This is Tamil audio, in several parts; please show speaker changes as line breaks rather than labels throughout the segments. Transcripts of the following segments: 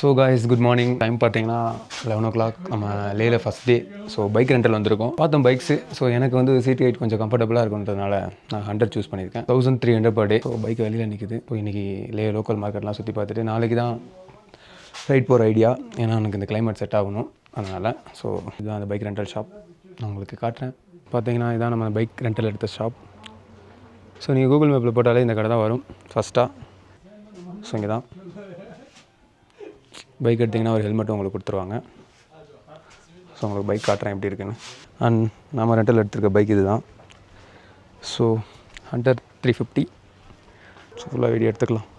So guys good morning. Time பார்த்தீங்கன்னா 11 o'clock. நம்ம லேயில் first day. So bike rental வந்திருக்கோம். பார்த்தோம் பைக்ஸு. ஸோ எனக்கு வந்து சிடி எயிட் கொஞ்சம் கம்ஃபர்டபுளாக இருக்குன்றதுனால நான் 100 சூஸ் பண்ணியிருக்கேன். 1300 per day. ஸோ பைக் வெளியில் நிற்குது. ஸோ இன்றைக்கி லோக்கல் மார்க்கெட்லாம் சுற்றி பார்த்துட்டு நாளைக்கு தான் ரைட் போகிற ஐடியா. ஏன்னா எனக்கு இந்த கிளைமேட் செட் ஆகணும், அதனால். ஸோ இதுதான் அந்த பைக் ரெண்டல் ஷாப், நான் உங்களுக்கு காட்டுறேன். பார்த்தீங்கன்னா இதான் நம்ம பைக் ரெண்டல் எடுத்த ஷாப். ஸோ நீங்கள் கூகுள் மேப்பில் போட்டாலே இந்த கடை தான் வரும் ஃபஸ்ட்டாக. ஸோ இங்கே தான் பைக் எடுத்திங்கன்னா ஒரு ஹெல்மெட்டும் உங்களுக்கு கொடுத்துருவாங்க. ஸோ உங்களுக்கு பைக் காட்டுறேன் எப்படி இருக்குன்னு. அண்ட் நம்ம ரெண்டல் எடுத்துருக்க பைக் இது தான். So hunter 350. ஸோ ஃபுல்லாக வீடியோ எடுத்துக்கலாம்.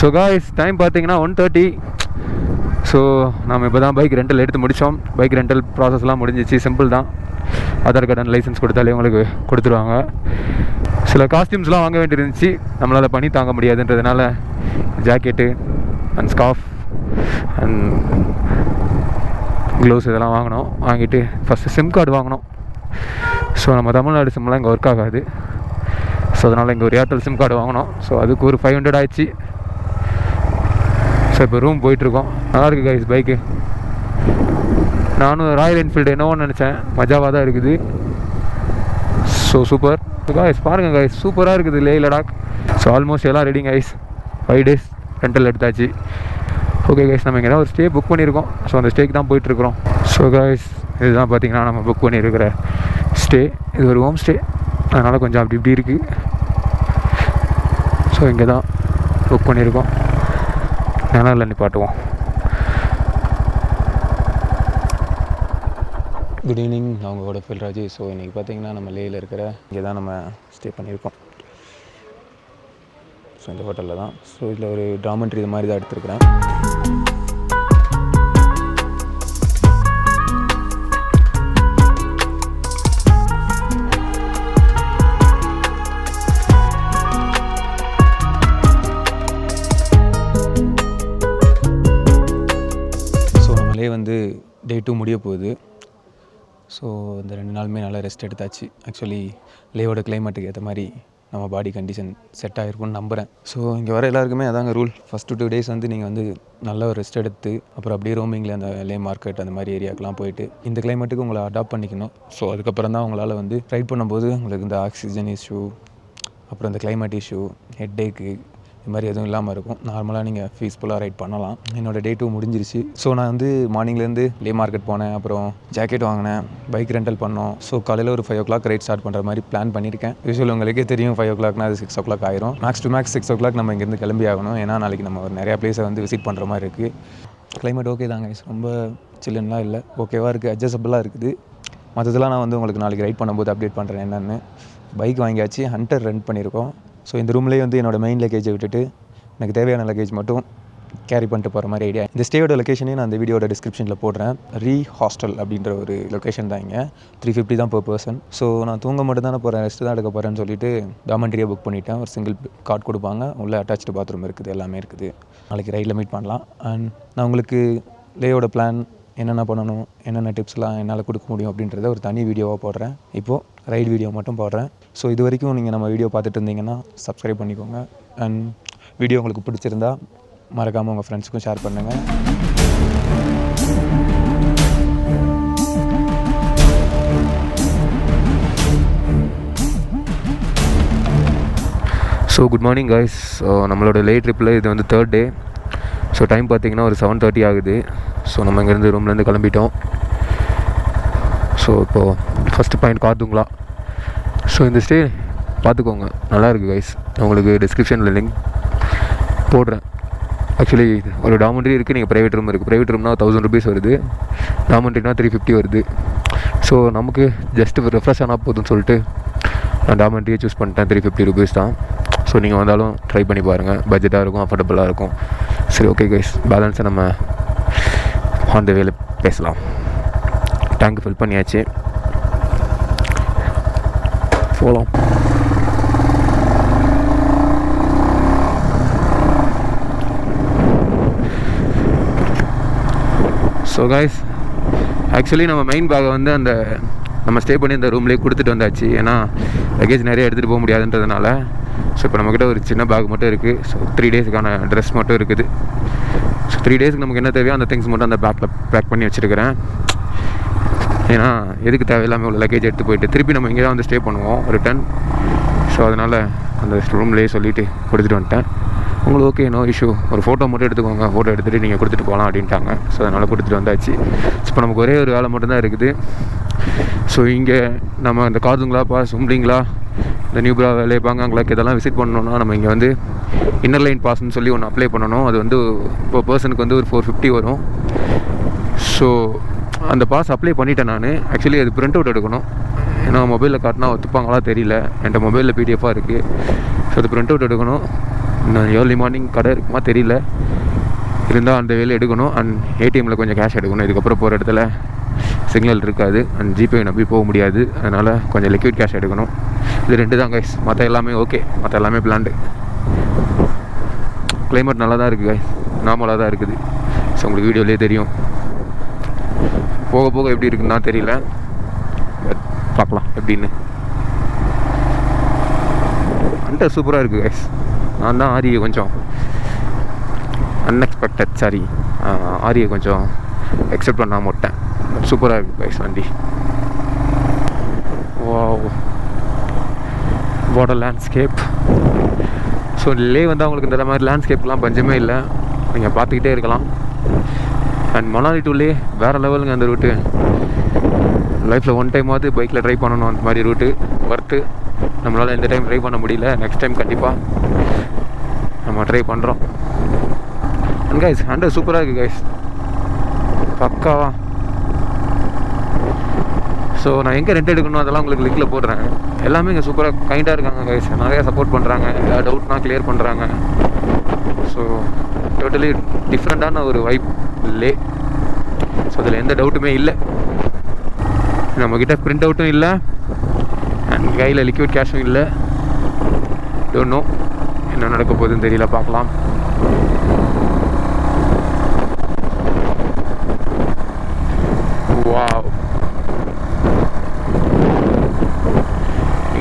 ஸோ காய்ஸ் டைம் பார்த்தீங்கன்னா 1:30. ஸோ நம்ம இப்போ தான் பைக் ரெண்டல் எடுத்து முடித்தோம். பைக் ரெண்டல் ப்ராசஸ்லாம் முடிஞ்சிச்சு. சிம்பிள் தான். ஆதார் கார்டு அண்ட் லைசன்ஸ் கொடுத்தாலே உங்களுக்கு கொடுத்துருவாங்க. சில காஸ்டியூம்ஸ்லாம் வாங்க வேண்டியிருந்துச்சு, நம்மளால் பண்ணி தாங்க முடியாதுன்றதுனால jacket and scarf and gloves இதெல்லாம் வாங்கினோம். வாங்கிட்டு ஃபஸ்ட்டு சிம் கார்டு வாங்கினோம். ஸோ நம்ம தமிழ்நாடு சிம்லாம் இங்கே ஒர்க் ஆகாது. ஸோ அதனால் இங்கே ஒரு ஏர்டெல் சிம் கார்டு வாங்கினோம். ஸோ அதுக்கு ஒரு 500 ஆயிடுச்சு. ஸோ இப்போ ரூம் போயிட்டுருக்கோம். நல்லாயிருக்கு கைஸ் பைக்கு. நானும் ராயல் என்ஃபீல்டு என்னவோன்னு நினச்சேன், மஜாவாக தான் இருக்குது. So super. ஸோ காய்ஸ் பாருங்கள் காய்ஸ், சூப்பராக இருக்குது லே லடாக். ஸோ ஆல்மோஸ்ட் எல்லாம் ரெடிங் கைஸ். 5 days ரெண்டல் எடுத்தாச்சு. ஓகே கைஸ், நம்ம இங்கே தான் ஒரு ஸ்டே புக் பண்ணியிருக்கோம். ஸோ அந்த ஸ்டேக்கு தான் போயிட்டுருக்குறோம். ஸோ காய்ஸ் இதுதான் பார்த்தீங்கன்னா நம்ம புக் பண்ணியிருக்கிற ஸ்டே. இது ஒரு ஹோம் ஸ்டே, அதனால் கொஞ்சம் அப்படி இப்படி இருக்குது. ஸோ இங்கே தான் புக் பண்ணியிருக்கோம். நிழல்ல நிப்பாட்டுவோம். குட் ஈவினிங், நான் உங்களோட ஃபில்ராஜ். ஸோ இன்றைக்கி பார்த்தீங்கன்னா நம்ம லேயில் இருக்கிற இங்கே தான் நம்ம ஸ்டே பண்ணியிருக்கோம். ஸோ இந்த ஹோட்டலில் தான். ஸோ இதில் ஒரு டாமெண்ட்ரி இது மாதிரி தான் எடுத்துருக்குறேன். ஸோ நம்ம லே வந்து டே 2 முடிய போகுது. ஸோ இந்த 2 நாளுமே நல்லா ரெஸ்ட் எடுத்தாச்சு. ஆக்சுவலி லேவோட கிளைமேட்டுக்கு ஏற்ற மாதிரி நம்ம பாடி கண்டிஷன் செட் ஆகிருக்கும்னு நம்புகிறேன். ஸோ இங்கே வர எல்லாருக்குமே அதாங்க ரூல். ஃபஸ்ட்டு 2 days வந்து நீங்கள் வந்து நல்ல ஒரு ரெஸ்ட் எடுத்து அப்புறம் அப்படியே ரோமிங்கில் அந்த லே மார்க்கெட் அந்த மாதிரி ஏரியாக்கெலாம் போயிட்டு இந்த கிளைமேட்டுக்கு உங்களை அடாப்ட் பண்ணிக்கணும். ஸோ அதுக்கப்புறம் தான் உங்களால் வந்து ரைட் பண்ணும்போது உங்களுக்கு இந்த ஆக்சிஜன் இஷ்யூ, அப்புறம் இந்த கிளைமேட் இஷ்யூ, ஹெட்டேக்கு இது மாதிரி எதுவும் இல்லாமல் இருக்கும். நார்மலாக நீங்கள் பீஸ்ஃபுல்லாக ரைட் பண்ணலாம். என்னோடய டே 2 முடிஞ்சிருச்சு. ஸோ நான் வந்து மார்னிங்லேருந்து லே மார்க்கெட் போனேன், அப்புறம் ஜாக்கெட் வாங்கினேன், பைக் ரெண்டல் பண்ணோம். ஸோ காலையில் ஒரு 5 o'clock ரைட் ஸ்டார்ட் பண்ணுற மாதிரி பிளான் பண்ணியிருக்கேன். யூஸ்வல் உங்களுக்கே தெரியும் 5 o'clockனா அது 6 o'clock ஆயிரும். மேக்ஸ் டு மேக்ஸ் 6 o'clock நம்ம இங்கேருந்து கிளம்பி ஆகணும். ஏன்னா நாளைக்கு நம்ம ஒரு நிறையா பிளேஸை வந்து விசிட் பண்ணுற மாதிரி இருக்குது. கிளைமேட் ஓகே தாங்க, ரொம்ப சில்லுன்னெலாம் இல்லை, ஓகேவாக இருக்குது, அட்ஜஸ்டபுளாக இருக்குது. மற்றதெல்லாம் நான் வந்து உங்களுக்கு நாளைக்கு ரைட் பண்ணும்போது அப்டேட் பண்ணுறேன் என்னென்னு. பைக் வாங்கியாச்சு, ஹண்டர் ரெண்ட் பண்ணியிருக்கோம். ஸோ இந்த ரூம்லேயே வந்து என்னோடய மெயின் லக்கேஜை விட்டுட்டு எனக்கு தேவையான லக்கேஜ் மட்டும் கேரி பண்ணிட்டு போகிற மாதிரி ஐடியா. இந்த ஸ்டேயோட லொக்கேஷனே நான் இந்த வீடியோட டிஸ்கிரிப்ஷனில் போடுறேன். ஹாஸ்டல் அப்படின்ற ஒரு லொக்கேஷன் தான். இங்கே 350 தான் per person. ஸோ நான் தூங்க மட்டும் தானே போகிறேன், ரெஸ்ட்டு தான் எடுக்க போகிறேன்னு சொல்லிட்டு டாமெண்ட்ரியை புக் பண்ணிவிட்டேன். ஒரு சிங்கிள் கார்டு கொடுப்பாங்க, உள்ளே அட்டாச்சு பாத்ரூம் இருக்குது, எல்லாமே இருக்குது. நாளைக்கு ரைடில் மீட் பண்ணலாம். அண்ட் நான் உங்களுக்கு லேயோட பிளான் என்னென்ன பண்ணணும், என்னென்ன டிப்ஸ்லாம் என்னால் கொடுக்க முடியும் அப்படின்றத ஒரு தனி வீடியோவாக போடுறேன். இப்போது ரைடு வீடியோ மட்டும் போடுறேன். ஸோ இது வரைக்கும் நீங்கள் நம்ம வீடியோ பார்த்துட்டு இருந்தீங்கன்னா சப்ஸ்கிரைப் பண்ணிக்கோங்க. அண்ட் வீடியோ உங்களுக்கு பிடிச்சிருந்தா மறக்காமல் உங்கள் ஃப்ரெண்ட்ஸுக்கும் ஷேர் பண்ணுங்கள். So good morning guys. So நம்மளோட லே ட்ரிப்பில் இது வந்து 3rd day. ஸோ டைம் பார்த்திங்கன்னா ஒரு 7:30 ஆகுது. ஸோ நம்ம இங்கேருந்து ரூம்லேருந்து கிளம்பிட்டோம். ஸோ இப்போது ஃபஸ்ட்டு பாயிண்ட் காத்துங்களா. ஸோ இந்த ஸ்டே பார்த்துக்கோங்க, நல்லாயிருக்கு கைஸ். உங்களுக்கு டிஸ்கிரிப்ஷனில் லிங்க் போடுறேன். ஆக்சுவலி ஒரு டாமெண்ட்ரி இருக்குது, நீங்கள் ப்ரைவேட் ரூம் இருக்குது. ப்ரைவேட் ரூம்னா 1000 rupees வருது, டாமெண்ட்ரினா 350 வருது. ஸோ நமக்கு ஜஸ்ட்டு ரெஃப்ரெஷ் ஆனால் போதும்னு சொல்லிட்டு நான் டாமெண்ட்ரியே சூஸ் பண்ணிட்டேன். 350 rupees தான். ஸோ நீங்கள் வந்தாலும் ட்ரை பண்ணி பாருங்கள், பட்ஜெட்டாக இருக்கும், அஃபோர்டபுளாக இருக்கும். சரி ஓகே கைஸ், பேலன்ஸை நம்ம ஆன் த வேல பேசலாம். டேங்க் ஃபில் பண்ணியாச்சு, போகலாம். ஸோ கைஸ் ஆக்சுவலி நம்ம மெயின் பேக்கை வந்து அந்த நம்ம ஸ்டே பண்ணி இந்த ரூம்லேயே கொடுத்துட்டு வந்தாச்சு. ஏன்னா லக்கேஜ் நிறைய எடுத்துகிட்டு போக முடியாதுன்றதுனால ஸோ இப்போ நம்மக்கிட்ட ஒரு சின்ன பேக் மட்டும் இருக்குது. ஸோ 3 டேஸுக்கான ட்ரெஸ் மட்டும் இருக்குது. ஸோ 3 டேஸ்க்கு நமக்கு என்ன தேவையோ அந்த திங்ஸ் மட்டும் அந்த பேக்கில் பேக் பண்ணி வச்சுருக்கிறேன். ஏன்னா எதுக்கு தேவையில்லாமல் ஒரு லக்கேஜ் எடுத்து போயிட்டு திருப்பி நம்ம இங்கே தான் வந்து ஸ்டே பண்ணுவோம் ரிட்டன். ஸோ அதனால் அந்த ரூம்லேயே சொல்லிவிட்டு கொடுத்துட்டு வந்துட்டேன். உங்களுக்கு ஓகே, நோ இஷ்யூ, ஒரு ஃபோட்டோ மட்டும் எடுத்துக்கோங்க, ஃபோட்டோ எடுத்துகிட்டு நீங்கள் கொடுத்துட்டு போகலாம் அப்படின்ட்டாங்க. ஸோ அதனால் கொடுத்துட்டு வந்தாச்சு. இப்போ நமக்கு ஒரே ஒரு வேலை மட்டும்தான் இருக்குது. ஸோ இங்கே நம்ம இந்த காதுங்களா பாஸ், உம்லிங்களா, இந்த நியூப்ரா வேலையை பாங்காங்களாக்கு இதெல்லாம் விசிட் பண்ணணுன்னா நம்ம இங்கே வந்து இன்னர் லைன் பாஸ்ன்னு சொல்லி ஒன்று அப்ளை பண்ணணும். அது வந்து இப்போ பர்சனுக்கு வந்து ஒரு 450 வரும். ஸோ அந்த பாஸ் அப்ளை பண்ணிட்டேன் நான். ஆக்சுவலி அது பிரிண்ட் அவுட் எடுக்கணும். ஏன்னா மொபைலில் காட்டினா ஒத்துப்பாங்களா தெரியல. என்கிட்ட மொபைலில் பிடிஎஃபாக இருக்குது. ஸோ அது பிரிண்ட் அவுட் எடுக்கணும். இன்னும் ஏர்லி மார்னிங் கடை இருக்குமா தெரியல, இருந்தால் அந்த வேலை எடுக்கணும். அண்ட் ஏடிஎம்மில் கொஞ்சம் கேஷ் எடுக்கணும். இதுக்கப்புறம் போகிற இடத்துல சிக்னல் இருக்காது அண்ட் ஜிபே நம்பி போக முடியாது. அதனால் கொஞ்சம் லிக்விட் கேஷ் எடுக்கணும். இது 2 தான் கைஸ், மற்ற எல்லாமே ஓகே, மற்ற எல்லாமே பிளான்டு. கிளைமேட் நல்லா தான் இருக்குது கைஸ், நார்மலாக தான் இருக்குது. ஸோ உங்களுக்கு வீடியோலேயே தெரியும். போக போக எப்படி இருக்குன்னா தெரியல, பார்க்கலாம் எப்படின்னு. அந்த சூப்பராக இருக்குது கைஸ். நான் தான் ஆரியை கொஞ்சம் அன்எக்ஸ்பெக்டட், சாரி, ஆரியை கொஞ்சம் எக்ஸெப்ட் பண்ணாமல் விட்டேன். சூப்பராக இருக்குது கைஸ் வண்டி. Wow, what a landscape. So Leh வந்து அவங்களுக்கு இந்த மாதிரி லேண்ட்ஸ்கேப்லாம் பஞ்சமே இல்லை, நீங்கள் பார்த்துக்கிட்டே இருக்கலாம். அண்ட் மணாலி டு லே வேறு லெவலுங்க அந்த ரூட்டு. லைஃப்பில் ஒன் டைமாவது பைக்கில் ட்ரை பண்ணணும் அந்த மாதிரி ரூட்டு. ஒர்த்து. நம்மளால் இந்த டைம் ட்ரை பண்ண முடியல, நெக்ஸ்ட் டைம் கண்டிப்பாக நம்ம ட்ரை பண்ணுறோம். அண்ட் கைஸ் ஹேண்டல் சூப்பராக இருக்குது கைஸ், பக்காவா. ஸோ நான் எங்கே ரெண்ட் எடுக்கணும் அதெல்லாம் உங்களுக்கு லிங்கில் போடுறேன். எல்லாமே இங்கே சூப்பராக கைண்டாக இருக்காங்க கைஸ், நிறையா சப்போர்ட் பண்ணுறாங்க, ஏதாவது டவுட்னா கிளியர் பண்ணுறாங்க. ஸோ டோட்டலி டிஃப்ரெண்ட்டான ஒரு வைப் லே. ஸோ அதில் எந்த டவுட்டுமே இல்லை. நம்மக்கிட்ட பிரிண்ட் அவுட்டும் இல்லை அண்ட் கையில் லிக்விட் கேஷும் இல்லை. டோன்ட் நோ என்ன நடக்க போகுதுன்னு தெரியல, பார்க்கலாம். வாவ்,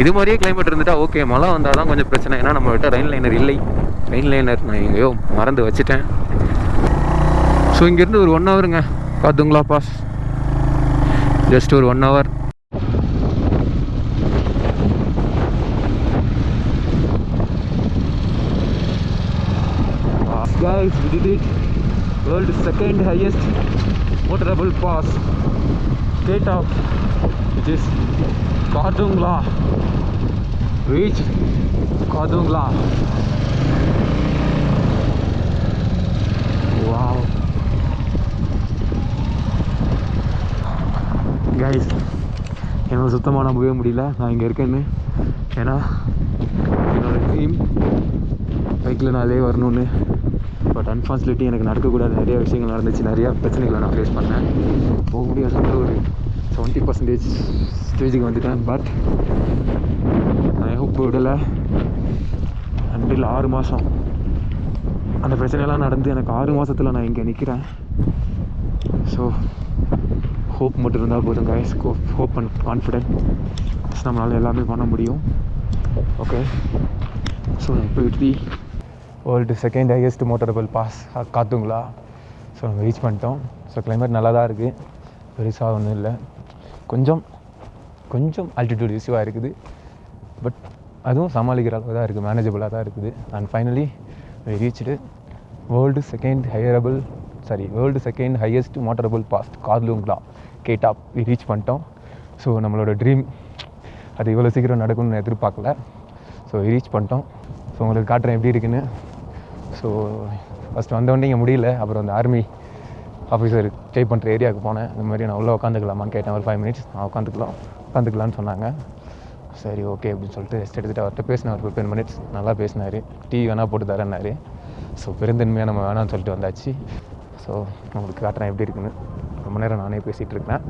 இது மாதிரியே கிளைமேட் இருந்துட்டா ஓகே. மழை வந்தால் தான் கொஞ்சம் பிரச்சனை. ஏன்னா நம்ம கிட்ட ரெயின் லைனர் இல்லை. ரெயின் லைனர் நான் எங்கேயோ மறந்து வச்சுட்டேன். ஸோ இங்கேருந்து ஒரு 1 ஹவருங்க காதுங்களா பாஸ், ஜஸ்ட் ஒரு 1 hour. Guys, we did it. World's second highest motorable pass, K-Top, which is Kadungla. Reach Kadungla. Wow. Guys, என்னால் சுத்தமாக நம்பவே முடியல நான் இங்கே இருக்கேன்னு. ஏன்னா என்னோடய ட்ரீம் பைக்கில் நாளே வரணும்னு. பட் அன்ஃபார்ச்சுனேட்லி எனக்கு நடக்கக்கூடாது. நிறைய விஷயங்கள் நடந்துச்சு, நிறையா பிரச்சனைகளை நான் ஃபேஸ் பண்ணேன். போக முடியாதுன்ற ஒரு 70% ஸ்டேஜுக்கு வந்துட்டேன். பட் நான் ஹோப் விடலை. அன்றில் 6 மாதம் அந்த பிரச்சனையெல்லாம் நடந்து எனக்கு 6 மாதத்தில் நான் இங்கே நிற்கிறேன். ஸோ ஹோப் மட்டும் இருந்தால் போதும் கைஸ். ஹோப் அண்ட் கான்ஃபிடென்ட், நம்மளால் எல்லாமே பண்ண முடியும். ஓகே, ஸோ இப்போ இப்படி world second highest motorable pass Khardung La. So நம்ம ரீச் பண்ணிட்டோம். ஸோ கிளைமேட் நல்லா தான் இருக்குது, பெருசாக ஒன்றும் இல்லை. கொஞ்சம் ஆல்டிடியூட் இஷ்யூவாக இருக்குது. பட் அதுவும் சமாளிக்கிற அளவு தான் இருக்குது, மேனேஜபிளாக தான் இருக்குது. And finally reached world second highest motorable pass Khardung La K-Top reach பண்ணிட்டோம். ஸோ நம்மளோட ட்ரீம் அது இவ்வளோ சீக்கிரம் நடக்கும்னு எதிர்பார்க்கல. ஸோ ரீச் பண்ணிட்டோம். ஸோ உங்களுக்கு காட்டுறேன் எப்படி இருக்குன்னு. ஸோ ஃபஸ்ட்டு வந்தவொடனே இங்கே முடியல. அப்புறம் அந்த ஆர்மி ஆஃபீஸர் ஸ்டே பண்ணுற ஏரியாவுக்கு போனேன். இந்த மாதிரி நான் உள்ளே உட்காந்துக்கலாமான்னு கேட்டேன். ஒரு 5 மினிட்ஸ் நான் உட்காந்துக்கலான்னு சொன்னாங்க. சரி ஓகே அப்படின்னு சொல்லிட்டு ரெஸ்ட் எடுத்துகிட்டு அவர்கிட்ட பேசினேன். ஒரு 15 மினிட்ஸ் நல்லா பேசினார். டீ வேணால் போட்டு தரேன்னாரு. ஸோ பெருந்தன்மையாக நம்ம வேணான்னு சொல்லிட்டு வந்தாச்சு. ஸோ உங்களுக்கு காட்டுறேன் எப்படி இருக்குன்னு. ரொம்ப நேரம் நானே பேசிகிட்டு இருக்கேன்.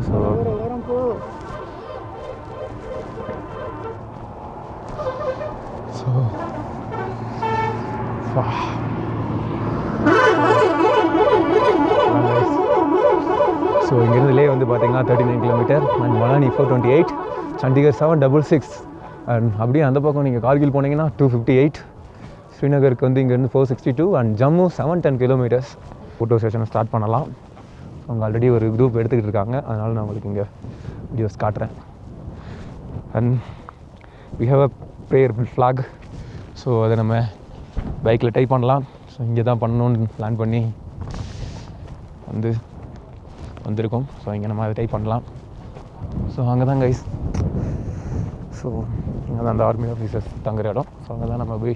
ஸோ ஸோ இங்கேருந்து லே வந்து பார்த்தீங்கன்னா 39 கிலோமீட்டர் அண்ட் மொலானி 428, சண்டிகர் 766 அண்ட் அப்படியே அந்த பக்கம் நீங்கள் கார்கில் போனீங்கன்னா 258, ஸ்ரீநகருக்கு வந்து இங்கேருந்து 462 அண்ட் ஜம்மு 710 கிலோமீட்டர்ஸ். ஃபோட்டோ செஷனை ஸ்டார்ட் பண்ணலாம். அவங்க ஆல்ரெடி ஒரு குரூப் எடுத்துக்கிட்டு இருக்காங்க, அதனால் நான் உங்களுக்கு இங்கே வீடியோஸ் காட்டுறேன். And we have a prayer flag, so அதை நம்ம பைக்கில் டைப் பண்ணலாம். ஸோ இங்கே தான் பண்ணணுன்னு பிளான் பண்ணி வந்திருக்கோம். ஸோ இங்கே நம்ம அதை டைப் பண்ணலாம். ஸோ அங்கே தான் கைஸ், ஸோ இங்கே தான் அந்த ஆர்மி ஆஃபீஸர்ஸ் தங்குற இடம். ஸோ அங்கே தான் நம்ம போய்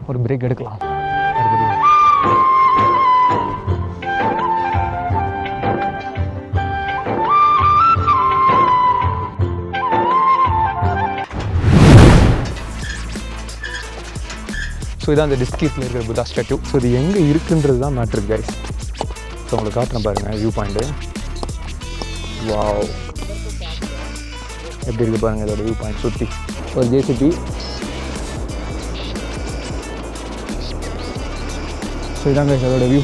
ஒரு பிரேக் எடுக்கலாம். ஸோ இதான் அந்த டிஸ்கீஸில் இருக்கிற புத்தா ஸ்டாச்சு. ஸோ இது எங்கே இருக்குன்றது தான் மேட்ரு கைஸ். ஸோ உங்களுக்கு காட்டுறேன் பாருங்கள் வியூ பாயிண்ட்டு. வாவ், எப்படி இருக்குது பாருங்கள் இதோட வியூ பாயிண்ட். சுற்றி ஒரு ஜேசிபி. ஸோ இதாங்க அதோட வியூ.